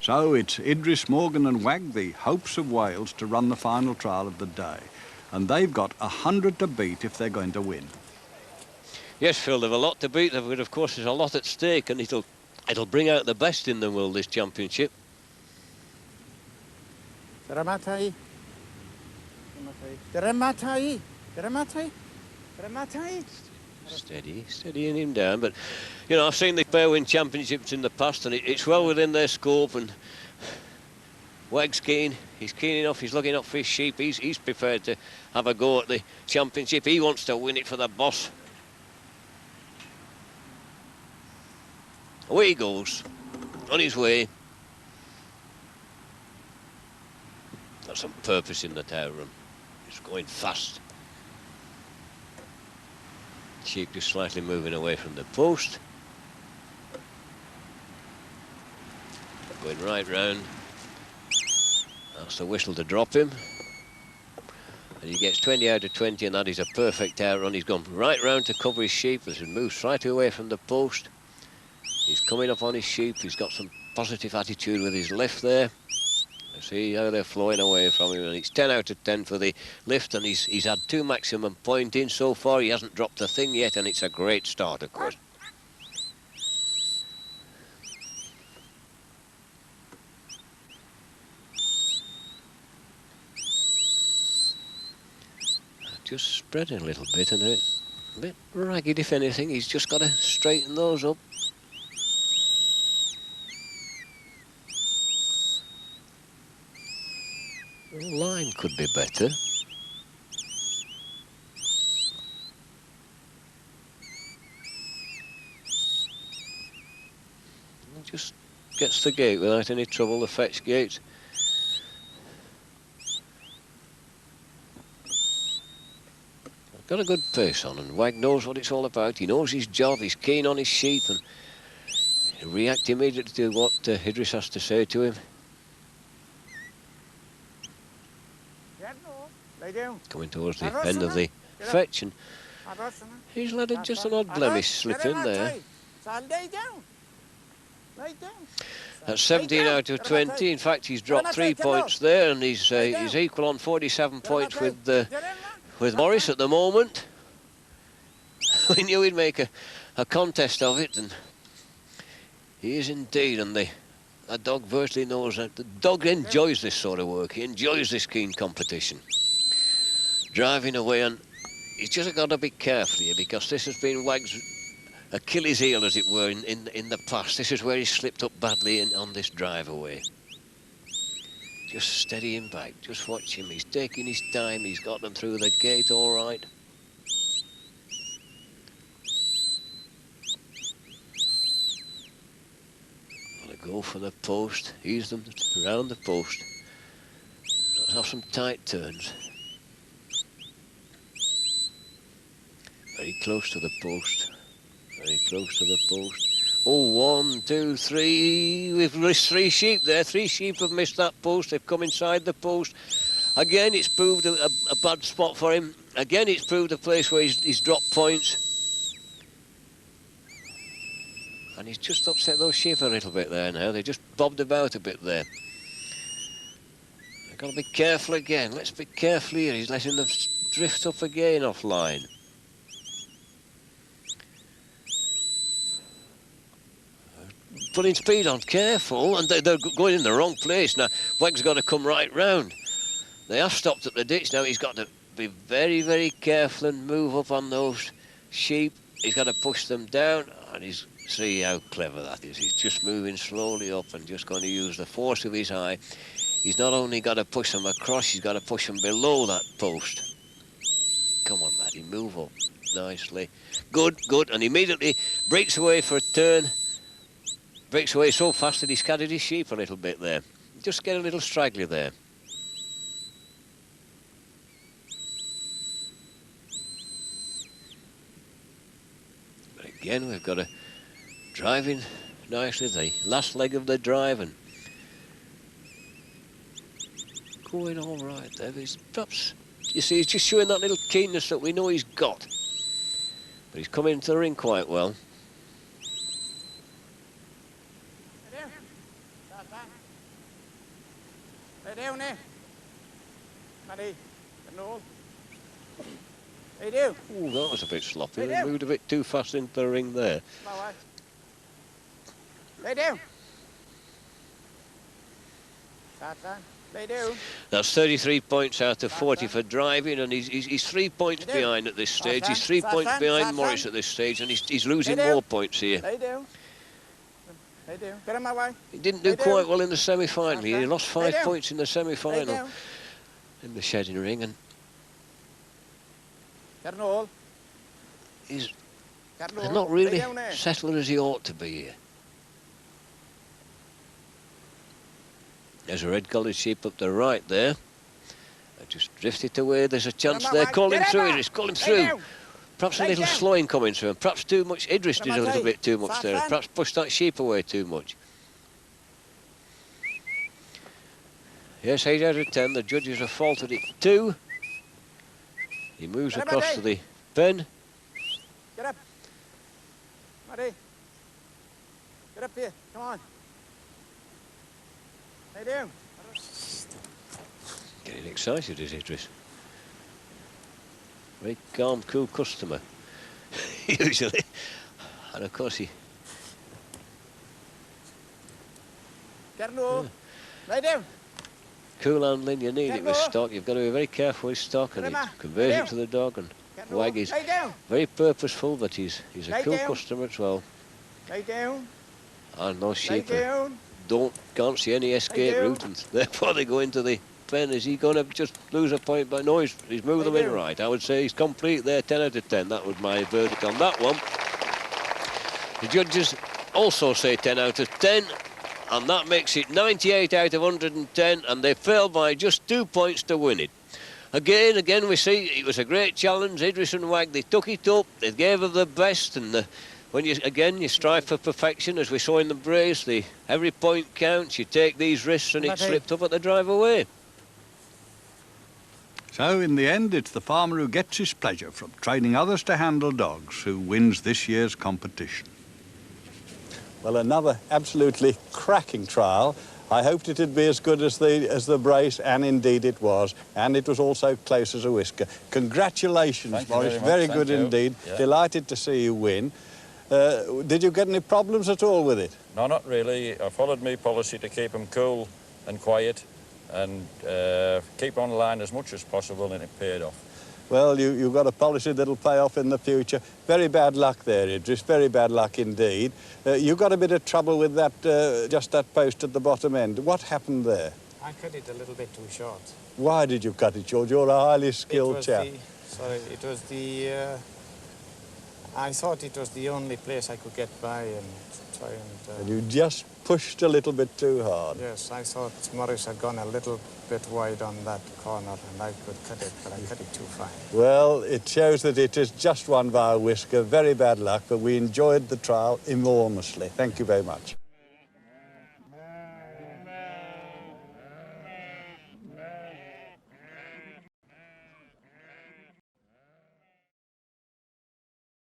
So it's Idris, Morgan and Wag, the hopes of Wales, to run the final trial of the day. And they've got 100 to beat if they're going to win. Yes, Phil, they've a lot to beat, but of course there's a lot at stake, and it'll bring out the best in the world, this championship. Steadying him down, but you know, I've seen the pair win championships in the past, and it's well within their scope. And Wag's keen, he's keen enough, he's looking up for his sheep, he's prepared to have a go at the championship. He wants to win it for the boss. Away he goes, on his way. Got some purpose in the tail run. He's going fast. Sheep just slightly moving away from the post. Going right round. That's the whistle to drop him. And he gets 20 out of 20, and that is a perfect outrun. He's gone right round to cover his sheep as he moves slightly away from the post. He's coming up on his sheep. He's got some positive attitude with his lift there. See how they're flowing away from him, and it's 10 out of 10 for the lift, and he's had 2 maximum point in so far. He hasn't dropped a thing yet, and it's a great start, of course. Just spreading a little bit, and a bit ragged if anything. He's just got to straighten those up. The line could be better. Just gets the gate without any trouble, the fetch gate. Got a good pace on, and Wag knows what it's all about. He knows his job, he's keen on his sheep, and he'll react immediately to what Idris has to say to him. Coming towards the end of the fetch, and he's let just an odd blemish slip in there. That's 17 out of 20. In fact, he's dropped 3 points there, and he's equal on 47 points with Morris at the moment. We knew he'd make a contest of it, and he is indeed. And the dog virtually knows that. The dog enjoys this sort of work. He enjoys this keen competition. Driving away, and he's just got to be careful here, because this has been Wag's Achilles heel, as it were, in the past. This is where he slipped up badly on this drive away. Just steady him back, just watch him. He's taking his time, he's got them through the gate all right. Gonna go for the post, ease them around the post. Let's have some tight turns. Very close to the post. Very close to the post. Oh, 1, 2, 3. We've missed 3 sheep there. 3 sheep have missed that post. They've come inside the post. Again, it's proved a bad spot for him. Again, it's proved a place where he's dropped points. And he's just upset those sheep a little bit there now. They just bobbed about a bit there. I've got to be careful again. Let's be careful here. He's letting them drift up again offline. Putting speed on, careful, and they're going in the wrong place. Now, Wag's got to come right round. They have stopped at the ditch. Now he's got to be very, very careful and move up on those sheep. He's got to push them down, and see how clever that is. He's just moving slowly up and just going to use the force of his eye. He's not only got to push them across, he's got to push them below that post. Come on, laddie, move up nicely. Good, good, and immediately breaks away for a turn. Breaks away so fast that he scattered his sheep a little bit there. Just get a little straggly there. But again, we've got a driving nicely, the last leg of the drive, and going all right there. He's perhaps, you see, he's just showing that little keenness that we know he's got. But he's coming into the ring quite well. Lay down there. Matty, no. Lay down. Ooh, that was a bit sloppy. They moved a bit too fast into the ring there. Lay down. Lay down. That's 33 points out of 40 for driving, and he's 3 points behind at this stage. He's 3 points behind Morris at this stage, and he's losing more points here. Lay down. Lay down. Get on my way. He didn't do quite well in the semi-final. He lost 5 points in the semi-final in the shedding ring, and he's not really settled as he ought to be here. There's a red-collared sheep up the right there. I just drifted away. There's a chance there. Call him through, Idris. Call him through. Perhaps a little slowing coming through, and perhaps too much. Idris did a little bit too much there. Perhaps pushed that sheep away too much. Yes, 8 out of 10. The judges have faulted it 2. He moves across to the pen. Get up. Matty. Get up here. Come on. Lay down. Getting excited is Idris. Very calm, cool customer, usually. And of course he... Get low. Lay down. Cool handling, you need it with stock. You've got to be very careful with stock, and he conveys it to the dog. And Wag is very purposeful, but he's a cool customer as well. Lay down. And those sheep can't see any escape route, and therefore they go into the pen. Is he going to just lose a point? But no, he's moved them in right. I would say he's complete there, 10 out of 10. That was my verdict on that one. The judges also say 10 out of 10, and that makes it 98 out of 110, and they failed by just 2 points to win it. Again, we see it was a great challenge. Idris and Wag, they took it up, they gave of their best, and when you strive for perfection, as we saw in the brace, every point counts. You take these risks, and it slipped up at the drive away. So in the end, it's the farmer who gets his pleasure from training others to handle dogs who wins this year's competition. Well, another absolutely cracking trial. I hoped it'd be as good as the brace, and indeed it was. And it was also close as a whisker. Congratulations, Morris. Very good indeed. Yeah. Delighted to see you win. Did you get any problems at all with it? No, not really. I followed my policy to keep them cool and quiet and keep on the line as much as possible, and it paid off. Well, you've got a policy that'll pay off in the future. Very bad luck there, Idris. Very bad luck indeed. You got a bit of trouble with that, just that post at the bottom end. What happened there? I cut it a little bit too short. Why did you cut it short? You're a highly skilled chap. It was the... I thought it was the only place I could get by and try and... And you just pushed a little bit too hard. Yes, I thought Morris had gone a little bit wide on that corner and I could cut it, but I cut it too fine. Well, it shows that it is just one by a whisker. Very bad luck, but we enjoyed the trial enormously. Thank you very much.